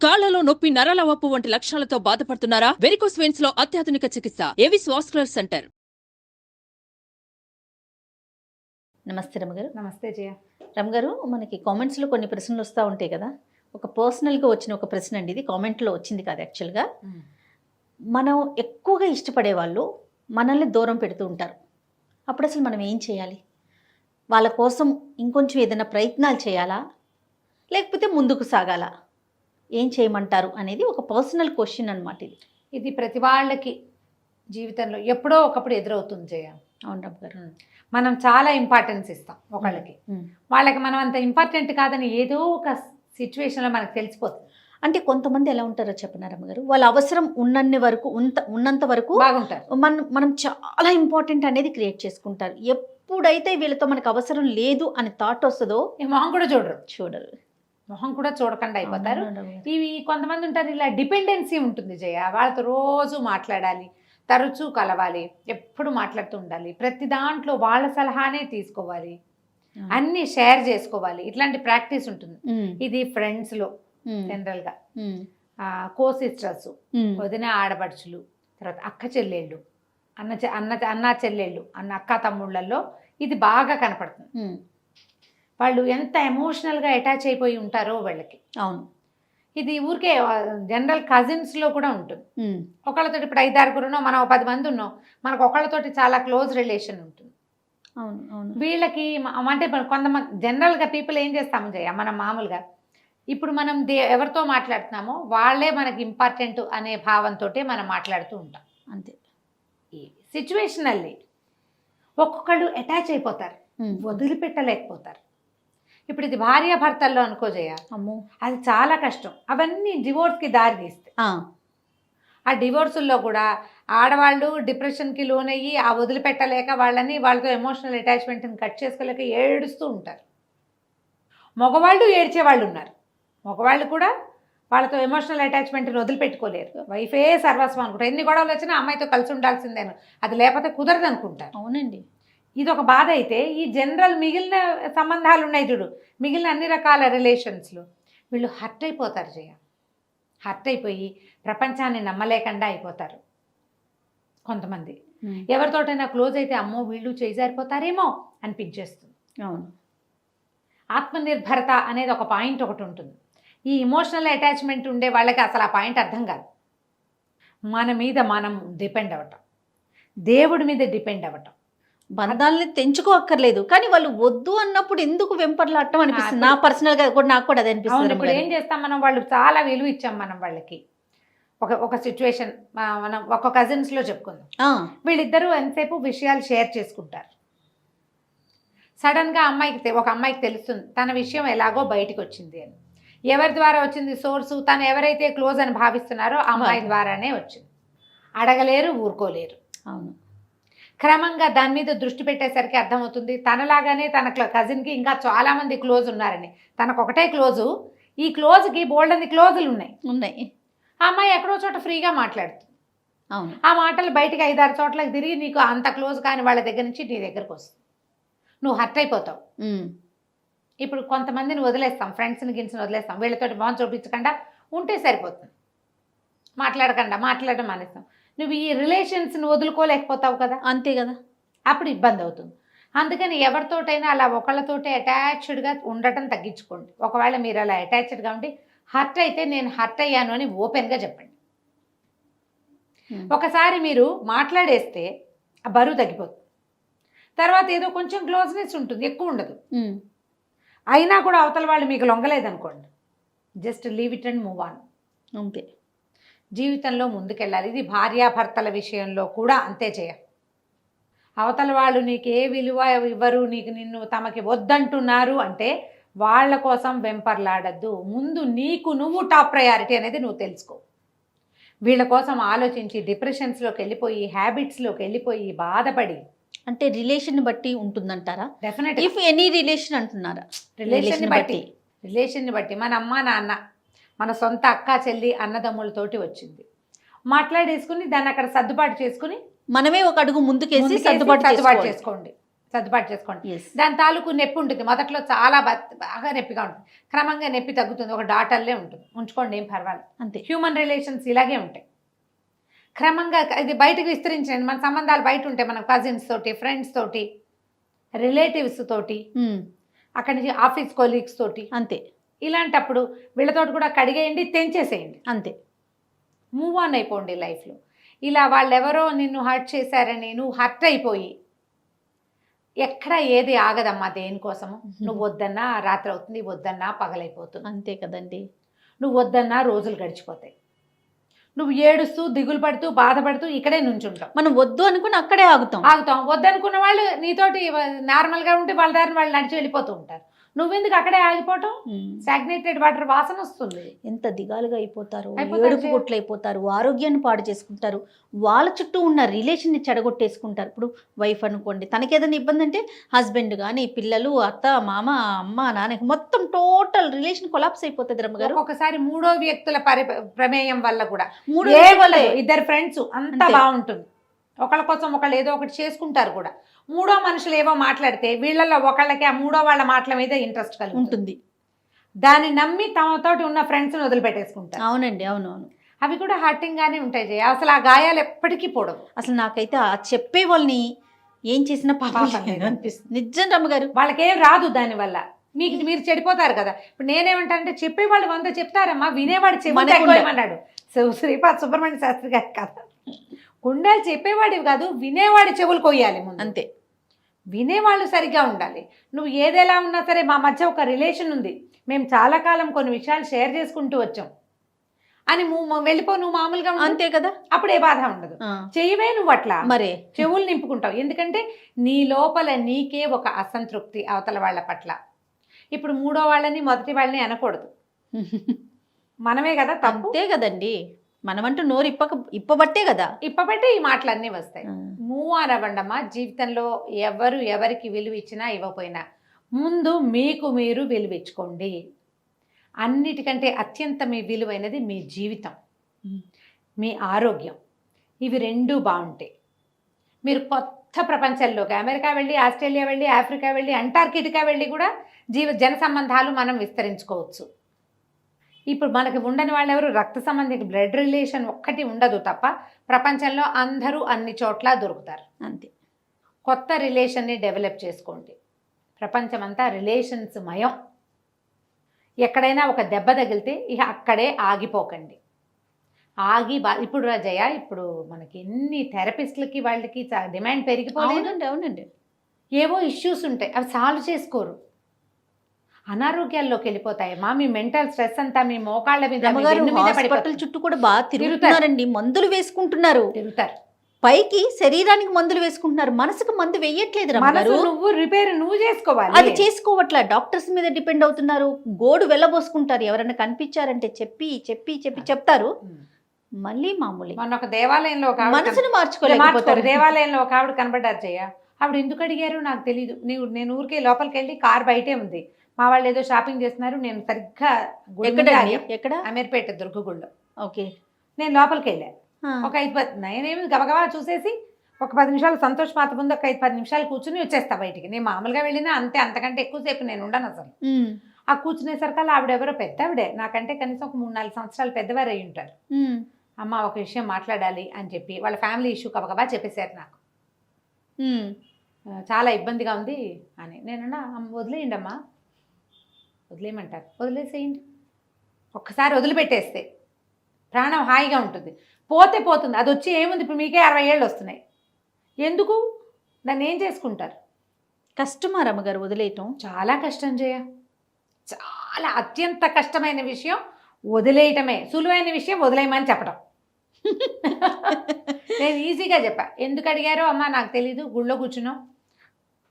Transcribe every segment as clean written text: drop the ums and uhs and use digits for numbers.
కాళ్లలో నొప్పి, నరాల వాపు వంటి లక్షణాలతో బాధపడుతున్నారా? వెరికోస్ వెయిన్స్ లో అత్యాధునిక చికిత్స ఏవిస్ వాస్కులర్ సెంటర్. నమస్తే రమగారు. నమస్తే జయ. రమగారు, మనకి కామెంట్స్లో కొన్ని ప్రశ్నలు వస్తూ ఉంటాయి కదా. ఒక పర్సనల్గా వచ్చిన ఒక ప్రశ్న అండి ఇది, కామెంట్లో వచ్చింది కాదు యాక్చువల్గా. మనం ఎక్కువగా ఇష్టపడే వాళ్ళు మనల్ని దూరం పెడుతూ ఉంటారు. అప్పుడు అసలు మనం ఏం చేయాలి? వాళ్ళ కోసం ఇంకొంచెం ఏదైనా ప్రయత్నాలు చేయాలా, లేకపోతే ముందుకు సాగాలా? ఏం చేయమంటారు అనేది ఒక పర్సనల్ క్వశ్చన్ అనమాట ఇది. ఇది ప్రతి వాళ్ళకి జీవితంలో ఎప్పుడో ఒకప్పుడు ఎదురవుతుంది జయ. అవును రమగారు. మనం చాలా ఇంపార్టెన్స్ ఇస్తాం ఒకళ్ళకి, వాళ్ళకి మనం అంత ఇంపార్టెంట్ కాదని ఏదో ఒక సిచ్యువేషన్లో మనకు తెలిసిపోతుంది. అంటే కొంతమంది ఎలా ఉంటారో చెప్పిన రమగారు, వాళ్ళ అవసరం ఉన్నంత వరకు బాగుంటారు. మనం చాలా ఇంపార్టెంట్ అనేది క్రియేట్ చేసుకుంటారు. ఎప్పుడైతే వీళ్ళతో మనకు అవసరం లేదు అని థాట్ వస్తుందో మొహం కూడా చూడరు, మొహం కూడా చూడకుండా అయిపోతారు. ఇవి కొంతమంది ఉంటారు, ఇలా డిపెండెన్సీ ఉంటుంది జయ. వాళ్ళతో రోజు మాట్లాడాలి, తరచూ కలవాలి, ఎప్పుడు మాట్లాడుతూ ఉండాలి, ప్రతి దాంట్లో వాళ్ళ సలహానే తీసుకోవాలి, అన్ని షేర్ చేసుకోవాలి. ఇట్లాంటి ప్రాక్టీస్ ఉంటుంది. ఇది ఫ్రెండ్స్లో జనరల్గా, కో సిస్టర్స్, వదిన ఆడపడుచులు, తర్వాత అక్క చెల్లెళ్ళు, అన్న చెల్లెళ్ళు, అక్క తమ్ముళ్ళల్లో ఇది బాగా కనపడుతుంది. వాళ్ళు ఎంత ఎమోషనల్గా అటాచ్ అయిపోయి ఉంటారో వాళ్ళకి. అవును. ఇది ఊరికే జనరల్ కజిన్స్లో కూడా ఉంటుంది. ఒకళ్ళతోటి ఇప్పుడు 5-6 ఉన్నాం, మనం 10 మంది ఉన్నాం, మనకు ఒకళ్ళతోటి చాలా క్లోజ్ రిలేషన్ ఉంటుంది. అవును అవును. వీళ్ళకి అంటే కొంతమంది జనరల్గా పీపుల్ ఏం చేస్తాము జయ, మనం మామూలుగా ఇప్పుడు మనం ఎవరితో మాట్లాడుతున్నామో వాళ్ళే మనకి ఇంపార్టెంట్ అనే భావంతో మనం మాట్లాడుతూ ఉంటాం. అంతే. ఈ సిచ్యువేషనల్లీ ఒక్కొక్కళ్ళు అటాచ్ అయిపోతారు, వదిలిపెట్టలేకపోతారు. ఇప్పుడు ఇది భార్యాభర్తల్లో అనుకో జయ, అమ్మో అది చాలా కష్టం. అవన్నీ డివోర్స్కి దారి తీస్తాయి. ఆ డివోర్సుల్లో కూడా ఆడవాళ్ళు డిప్రెషన్కి లోనయ్యి ఆ వదిలిపెట్టలేక వాళ్ళతో ఎమోషనల్ అటాచ్మెంట్ని కట్ చేసుకోలేక ఏడుస్తూ ఉంటారు. మగవాళ్ళు ఏడ్చేవాళ్ళు ఉన్నారు. మగవాళ్ళు కూడా వాళ్ళతో ఎమోషనల్ అటాచ్మెంట్ని వదిలిపెట్టుకోలేరు. వైఫే సర్వస్వం అనుకుంటారు. ఎన్ని గొడవలు వచ్చినా అమ్మాయితో కలిసి ఉండాల్సిందేను, అది లేకపోతే కుదరదు అనుకుంటారు. అవునండి. ఇది ఒక బాధ. అయితే ఈ జనరల్ మిగిలిన సంబంధాలు ఉన్నాయి చూడు, మిగిలిన అన్ని రకాల రిలేషన్స్లో వీళ్ళు హర్ట్ అయిపోతారు జయ. హర్ట్ అయిపోయి ప్రపంచాన్ని నమ్మలేకుండా అయిపోతారు. కొంతమంది ఎవరితోటైనా క్లోజ్ అయితే అమ్మో వీళ్ళు చేజారిపోతారేమో అనిపించేస్తుంది. అవును. ఆత్మనిర్భరత అనేది ఒక పాయింట్ ఒకటి ఉంటుంది. ఈ ఇమోషనల్ అటాచ్మెంట్ ఉండే వాళ్ళకి అసలు ఆ పాయింట్ అర్థం కాదు. మన మీద మనం డిపెండ్ అవ్వటం, దేవుడి మీద డిపెండ్ అవ్వటం. బంధాలని తెంచుకోక్కర్లేదు, కానీ వాళ్ళు వద్దు అన్నప్పుడు ఎందుకు వెంపర్లాడటం అనిపిస్తుంది. నా పర్సనల్ గా కూడా నాకు కూడా అది అనిపిస్తుంది. ఇప్పుడు ఏం చేస్తాం మనం, వాళ్ళు చాలా విలువ ఇచ్చాం మనం వాళ్ళకి. ఒక సిచ్యువేషన్ మనం ఒక కజిన్స్లో చెప్పుకుందాం. వీళ్ళిద్దరూ ఎంతసేపు విషయాలు షేర్ చేసుకుంటారు. సడన్గా ఒక అమ్మాయికి తెలుస్తుంది తన విషయం ఎలాగో బయటకు వచ్చింది అని. ఎవరి ద్వారా వచ్చింది సోర్సు? తను ఎవరైతే క్లోజ్ అని భావిస్తున్నారో ఆ అమ్మాయి ద్వారానే వచ్చింది. అడగలేరు, ఊరుకోలేరు. అవును. క్రమంగా దాని మీద దృష్టి పెట్టేసరికి అర్థమవుతుంది తనలాగానే తన కజిన్కి ఇంకా చాలామంది క్లోజ్ ఉన్నారని. తనకు ఒకటే క్లోజు, ఈ క్లోజ్కి బోల్డన్ని క్లోజులు ఉన్నాయి. ఆ అమ్మాయి ఎక్కడో చోట ఫ్రీగా మాట్లాడుతుంది. అవును. ఆ మాటలు బయటికి 5-6 చోట్లకి తిరిగి నీకు అంత క్లోజ్ కాని వాళ్ళ దగ్గర నుంచి నీ దగ్గరకు వస్తుంది. నువ్వు హర్ట్ అయిపోతావు. ఇప్పుడు కొంతమందిని వదిలేస్తాం, ఫ్రెండ్స్ని గిన్స్ని వదిలేస్తాం. వీళ్ళతోటి బాగా చూపించకుండా ఉంటే సరిపోతుంది, మాట్లాడడం మానేస్తాం. నువ్వు ఈ రిలేషన్స్ని వదులుకోలేకపోతావు కదా. అంతే కదా. అప్పుడు ఇబ్బంది అవుతుంది. అందుకని ఎవరితోటైనా అలా ఒకళ్ళతోటే అటాచ్డ్గా ఉండటం తగ్గించుకోండి. ఒకవేళ మీరు అలా అటాచ్డ్గా ఉండి హర్ట్ అయితే నేను హర్ట్ అయ్యాను అని ఓపెన్గా చెప్పండి. ఒకసారి మీరు మాట్లాడేస్తే ఆ బరువు తగ్గిపోతుంది. తర్వాత ఏదో కొంచెం క్లోజ్నెస్ ఉంటుంది, ఎక్కువ ఉండదు. అయినా కూడా అవతల వాళ్ళు మీకు లొంగలేదనుకోండి, just leave it and move on. అంతే. జీవితంలో ముందుకెళ్ళాలి. ఇది భార్యాభర్తల విషయంలో కూడా అంతే చేయాలి. అవతల వాళ్ళు నీకు ఏ విలువ ఇవ్వరు, నిన్ను తమకి వద్దంటున్నారు అంటే వాళ్ళ కోసం వెంపర్లాడద్దు. ముందు నీకు నువ్వు టాప్ ప్రయారిటీ అనేది నువ్వు తెలుసుకో. వీళ్ళ కోసం ఆలోచించి డిప్రెషన్స్లోకి వెళ్ళిపోయి, హ్యాబిట్స్లోకి వెళ్ళిపోయి బాధపడి, అంటే రిలేషన్ బట్టి ఉంటుందంటారా? డెఫినెట్. ఇఫ్ ఎనీ రిలేషన్ అంటున్నారా? రిలేషన్ని బట్టి మన అమ్మ నాన్న, మన సొంత అక్క చెల్లి అన్నదమ్ములతోటి వచ్చింది, మాట్లాడేసుకుని దాన్ని అక్కడ సర్దుబాటు చేసుకుని మనమే ఒక అడుగు ముందుకేసి సర్దుబాటు చేసుకోండి. సర్దుబాటు చేసుకోండి. ఎస్ దాని తాలూకు నొప్పి ఉంటుంది, మొదట్లో చాలా బాగా నొప్పిగా ఉంటుంది, క్రమంగా నొప్పి తగ్గుతుంది, ఒక డాటర్లే ఉంటుంది, ఉంచుకోండి, ఏం పర్వాలేదు. అంతే. హ్యూమన్ రిలేషన్స్ ఇలాగే ఉంటాయి, క్రమంగా ఇది బయటకు విస్తరించండి. మన సంబంధాలు బయట ఉంటాయి, మన కజిన్స్ తోటి, ఫ్రెండ్స్ తోటి, రిలేటివ్స్ తోటి, అక్కడి నుంచి ఆఫీస్ కొలీగ్స్ తోటి. అంతే. ఇలాంటప్పుడు వీళ్ళతోటి కూడా కడిగేయండి, తెంచేసేయండి, అంతే. మూవ్ ఆన్ అయిపోండి లైఫ్లో. ఇలా వాళ్ళెవరో నిన్ను హర్ట్ చేశారని నువ్వు హర్ట్ అయిపోయి ఎక్కడ ఏది ఆగదమ్మా దేనికోసము. నువ్వు వద్దన్నా రాత్రి అవుతుంది, వద్దన్నా పగలైపోతుంది, అంతే కదండి. నువ్వు వద్దన్నా రోజులు గడిచిపోతాయి, నువ్వు ఏడుస్తూ దిగులు పడుతూ బాధపడుతూ ఇక్కడే నుంచుంటావు. మనం వద్దు అనుకుని అక్కడే ఆగుతాం. వద్దనుకున్న వాళ్ళు నీతోటి నార్మల్గా ఉంటే వాళ్ళ దారిని వాళ్ళు నడిచి వెళ్ళిపోతూ ఉంటారు. నువ్వెందుకు అక్కడే ఆగిపోవటం? స్టాగ్నేటెడ్ వాటర్ వాసన వస్తుంది. ఎంత దిగాలుగా అయిపోతారు, ఏడుపు గుట్లు అయిపోతారు, ఆరోగ్యాన్ని పాడు చేసుకుంటారు, వాళ్ళ చుట్టూ ఉన్న రిలేషన్ని చెడగొట్టేసుకుంటారు. ఇప్పుడు వైఫ్ అనుకోండి, తనకేదైనా ఇబ్బంది అంటే హస్బెండ్ కానీ, పిల్లలు, అత్త, మామ, అమ్మ, నాన్న, మొత్తం టోటల్ రిలేషన్ కొలాప్స్ అయిపోతుంది. రమ్మగారు ఒకసారి మూడో వ్యక్తుల ప్రమేయం వల్ల కూడా, ఇద్దరు ఫ్రెండ్స్ అంతా బాగుంటుంది, ఒకళ్ళ కోసం ఒకళ్ళు ఏదో ఒకటి చేసుకుంటారు కూడా, మూడో మనుషులు ఏవో మాట్లాడితే వీళ్ళల్లో ఒకళ్ళకి ఆ మూడో వాళ్ళ మాటల మీద ఇంట్రెస్ట్ కలిగి ఉంటుంది, దాన్ని నమ్మి తమతోటి ఉన్న ఫ్రెండ్స్ని వదిలిపెట్టేసుకుంటారు. అవునండి, అవునవును. అవి కూడా హర్టింగ్ గానే ఉంటాయి జయ, అసలు ఆ గాయాలు ఎప్పటికీ పోవడం. అసలు నాకైతే ఆ చెప్పే వాళ్ళని ఏం చేసినా పాపం అనిపిస్తుంది. నిజం రమ్మగారు, వాళ్ళకేం రాదు దానివల్ల, మీరు చెడిపోతారు కదా. ఇప్పుడు నేనేమంటానంటే చెప్పేవాళ్ళు 100 చెప్తారమ్మా, వినేవాడు చెప్పమన్నాడు శ్రీపాద సుబ్రహ్మణ్య శాస్త్రి గారు కదా. గుండెలు చెప్పేవాడివి కాదు, వినేవాడి చెవులు కొయ్యాలి ముందు. అంతే. వినేవాళ్ళు సరిగ్గా ఉండాలి. నువ్వు ఏదెలా ఉన్నా సరే, మా మధ్య ఒక రిలేషన్ ఉంది, మేము చాలా కాలం కొన్ని విషయాలు షేర్ చేసుకుంటూ వచ్చాం అని వెళ్ళిపో, నువ్వు మామూలుగా అంతే కదా, అప్పుడు ఏ బాధ ఉండదు. చెయ్యవే నువ్వు అట్లా మరే చెవులు నింపుకుంటావు, ఎందుకంటే నీ లోపల నీకే ఒక అసంతృప్తి అవతల వాళ్ళ పట్ల. ఇప్పుడు మూడో వాళ్ళని మొదటి వాళ్ళని అనకూడదు, మనమే కదా తప్పు. అంతే కదండి, మనమంటూ నోరు ఇప్పబట్టే కదా, ఇప్పబట్టే ఈ మాటలన్నీ వస్తాయి. మూవ్ ఆన్ అవ్వండమ్మా. జీవితంలో ఎవరికి విలువ ఇచ్చినా ఇవ్వకపోయినా ముందు మీకు మీరు విలువించుకోండి. అన్నిటికంటే అత్యంత మీ విలువైనది మీ జీవితం, మీ ఆరోగ్యం. ఇవి రెండూ బాగుంటాయి. మీరు కొత్త ప్రపంచంలోకి అమెరికా వెళ్ళి, ఆస్ట్రేలియా వెళ్ళి, ఆఫ్రికా వెళ్ళి, అంటార్కిటికా వెళ్ళి కూడా జన సంబంధాలు మనం విస్తరించుకోవచ్చు. ఇప్పుడు మనకి ఉండని వాళ్ళు ఎవరు, రక్త సంబంధిక బ్లడ్ రిలేషన్ ఒక్కటి ఉండదు తప్ప ప్రపంచంలో అందరూ అన్ని చోట్ల దొరుకుతారు. అంతే. కొత్త రిలేషన్ని డెవలప్ చేసుకోండి. ప్రపంచం అంతా రిలేషన్స్ మయం. ఎక్కడైనా ఒక దెబ్బ తగిలితే ఇక అక్కడే ఆగిపోకండి. ఇప్పుడు రాజయ్య, ఇప్పుడు మనకి ఎన్ని థెరపిస్టులకి వాళ్ళకి డిమాండ్ పెరిగిపోయింది. అవునండి. ఏవో ఇష్యూస్ ఉంటాయి, అవి సాల్వ్ చేసుకోరు, అనారోగ్యాల్లోకి వెళ్ళిపోతాయమ్మా. మీ మెంటల్ స్ట్రెస్ అంతా మీ మోకాళ్ళ మీద, హాస్పిటల్ చుట్టూ కూడా బాగా తిరుగుతారండి, మందులు వేసుకుంటున్నారు, తిరుగుతారు. పైకి శరీరానికి మందులు వేసుకుంటున్నారు, మనసుకు మందు వేయట్లేదు. నువ్వు రిపేర్ నువ్వు చేసుకోవాలి, అది చేసుకోవట్లా. డాక్టర్స్ మీద డిపెండ్ అవుతున్నారు, గోడు వెళ్ళబోసుకుంటారు. ఎవరైనా కనిపించారంటే చెప్తారు, మళ్ళీ మామూలు. మొన్న ఒక దేవాలయంలో మనసును మార్చుకోలేకపోతారు. దేవాలయంలో ఒక ఆవిడ కనబడ్డారు జయ. ఆవిడ ఎందుకు అడిగారు నాకు తెలియదు. నేను ఊరికే లోపలికి వెళ్ళి కార్ బయటే ఉంది, మా వాళ్ళు ఏదో షాపింగ్ చేస్తున్నారు, నేను సరిగ్గా ఎక్కడ అమీర్పేట దుర్గగుళ్ళో. ఓకే. నేను లోపలికి వెళ్ళాను, ఒక 5-10 నేనేమి గబగబా చూసేసి ఒక 10 నిమిషాలు సంతోష్ మాత ముందు ఒక 5-10 నిమిషాలు కూర్చుని వచ్చేస్తా బయటికి. నేను మామూలుగా వెళ్ళినా అంతే, అంతకంటే ఎక్కువసేపు నేను ఉండను అసలు. ఆ కూర్చునేసరికల్లా ఆవిడెవరో పెద్దవిడే, నాకంటే కనీసం ఒక 3-4 సంవత్సరాలు పెద్దవారు అయి ఉంటారు. అమ్మ ఒక విషయం మాట్లాడాలి అని చెప్పి వాళ్ళ ఫ్యామిలీ ఇష్యూ గబగబా చెప్పేశారు నాకు. చాలా ఇబ్బందిగా ఉంది అని. నేనన్నా వదిలేయండి అమ్మా, వదిలేయమంటారు, వదిలేసేయండి. ఒక్కసారి వదిలిపెట్టేస్తే ప్రాణం హాయిగా ఉంటుంది, పోతే పోతుంది. అది వచ్చి ఏముంది, ఇప్పుడు మీకే 60 ఏళ్ళు వస్తున్నాయి, ఎందుకు దాన్ని ఏం చేసుకుంటారు? కష్టమా రమ్మగారు వదిలేయటం? చాలా కష్టం జయ, చాలా అత్యంత కష్టమైన విషయం వదిలేయటమే. సులువైన విషయం వదిలేయమని చెప్పడం. నేను ఈజీగా చెప్పా. ఎందుకు అడిగారో అమ్మ నాకు తెలీదు, గుళ్ళో కూర్చున్నాం,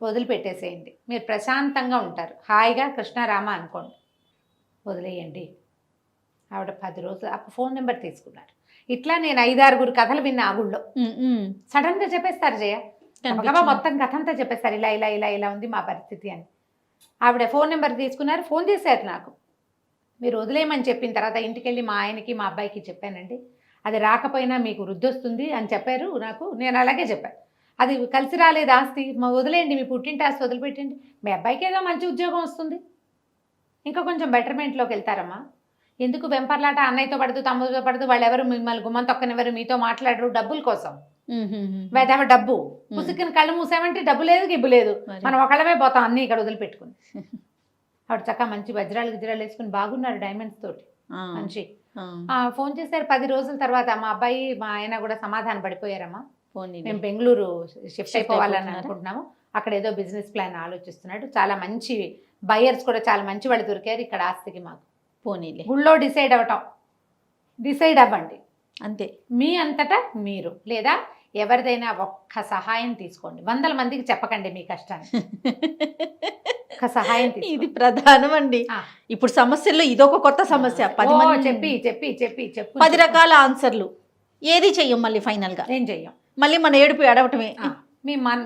వదిలిపెట్టేసేయండి, మీరు ప్రశాంతంగా ఉంటారు, హాయిగా కృష్ణారామ అనుకోండి, వదిలేయండి. ఆవిడ 10 రోజులు అప్పుడు ఫోన్ నెంబర్ తీసుకున్నారు. ఇట్లా నేను 5-6 కథలు విన్నా ఆ గుళ్ళో. సడన్గా చెప్పేస్తారు జయ, మొత్తం కథ అంతా చెప్పేస్తారు, ఇలా ఇలా ఇలా ఇలా ఉంది మా పరిస్థితి అని. ఆవిడ ఫోన్ నెంబర్ తీసుకున్నారు, ఫోన్ చేశారు నాకు. మీరు వదిలేయమని చెప్పిన తర్వాత ఇంటికి వెళ్ళి మా ఆయనకి మా అబ్బాయికి చెప్పానండి, అది రాకపోయినా మీకు వృద్ధి వస్తుంది అని చెప్పారు నాకు. నేను అలాగే చెప్పాను. అది కలిసి రాలేదు ఆస్తి, వదిలేయండి, మీ పుట్టింటి ఆస్తి వదిలిపెట్టండి, మీ అబ్బాయికి ఏదో మంచి ఉద్యోగం వస్తుంది, ఇంకా కొంచెం బెటర్మెంట్లోకి వెళ్తారమ్మా. ఎందుకు వెంపర్లాట, అన్నయ్యతో పడుతూ తమ్ముడితో పడుతూ, వాళ్ళు ఎవరు మిమ్మల్ని గుమ్మం తొక్కనివ్వరు, మీతో మాట్లాడరు, డబ్బుల కోసం. వేదవ డబ్బు, పుసుకుని కళ్ళు మూసామంటే డబ్బు లేదు గిబ్బు లేదు, మనం ఒకళ్ళమే పోతాం అన్నీ ఇక్కడ వదిలిపెట్టుకుని. ఆవిడ చక్కగా మంచి వజ్రాలు గిజ్రాలు వేసుకుని బాగున్నారు డైమండ్స్ తోటి మంచి. ఫోన్ చేశారు 10 రోజుల తర్వాత, మా అబ్బాయి మా ఆయన కూడా సమాధానం పడిపోయారమ్మా, మేము బెంగళూరు షిఫ్ట్ అయిపోవాలని అనుకుంటున్నాము, అక్కడ ఏదో బిజినెస్ ప్లాన్ ఆలోచిస్తున్నాడు, చాలా మంచి బయర్స్ కూడా చాలా మంచి వాళ్ళు దొరికారు ఇక్కడ ఆస్తికి మాకు. పోనీలే, గుళ్ళో డిసైడ్ అవ్వండి అంతే, మీ అంతటా మీరు, లేదా ఎవరిదైనా ఒక్క సహాయం తీసుకోండి, 100 మందికి చెప్పకండి మీ కష్టాన్ని, ఒక్క సహాయం ఇది ప్రధానం అండి. ఇప్పుడు సమస్యల్లో ఇదొక కొత్త సమస్య, 10 మంది చెప్పి 10 రకాల ఆన్సర్లు, ఏది చెయ్యం మళ్ళీ ఫైనల్ గా, ఏం చెయ్యం, మళ్ళీ మన ఏడుపు అడవటమే.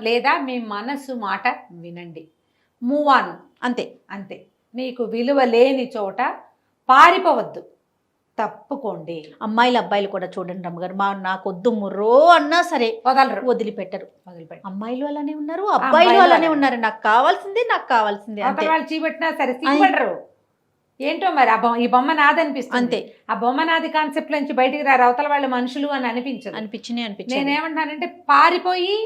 లేదా మీ మనసు మాట వినండి, మూవ్ ఆన్, అంతే. మీకు విలువ లేని చోట పారిపోవద్దు, తప్పుకోండి. అమ్మాయిలు అబ్బాయిలు కూడా చూడండి రమ్మగారు, నాకు వద్దు ముర్రో అన్నా సరే వదలరు, వదిలిపెట్టరు. అమ్మాయిలు అలానే ఉన్నారు, అబ్బాయిలు అలానే ఉన్నారు, నాకు కావాల్సింది వాళ్ళు చీపెట్టినా సరే సిగ్గుపడరు. ఏంటో మరి ఈ బొమ్మ నాదనిపిస్తుంది, అంతే. ఆ బొమ్మ నాది కాన్సెప్ట్ నుంచి బయటికి రారు, అవతల వాళ్ళు మనుషులు అని అనిపించింది. నేనేమంటానంటే పారిపోయి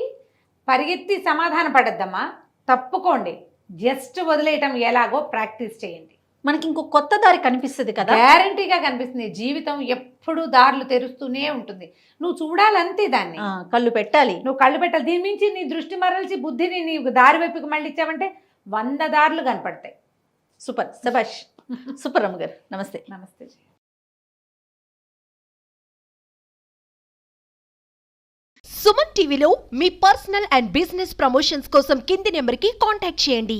పరిగెత్తి సమాధాన పడద్దమ్మా, తప్పుకోండి, జస్ట్ వదిలేయటం ఎలాగో ప్రాక్టీస్ చేయండి. మనకి ఇంకో కొత్త దారి కనిపిస్తుంది కదా, గ్యారంటీగా కనిపిస్తుంది. జీవితం ఎప్పుడు దారులు తెరుస్తూనే ఉంటుంది, నువ్వు చూడాలంతే, దాన్ని కళ్ళు పెట్టాలి, నువ్వు కళ్ళు పెట్టాలి. దీని నుంచి నీ దృష్టి మరల్చి బుద్ధిని నీ దారి వైపుకి మళ్ళీ ఇచ్చావంటే 100 దారులు కనపడతాయి. సూపర్, శభాష్, సూపర్ రమ్మగారు. నమస్తే. నమస్తే. సుమన్ టీవీలో మీ పర్సనల్ అండ్ బిజినెస్ ప్రమోషన్స్ కోసం కింది నెంబర్కి కాంటాక్ట్ చేయండి.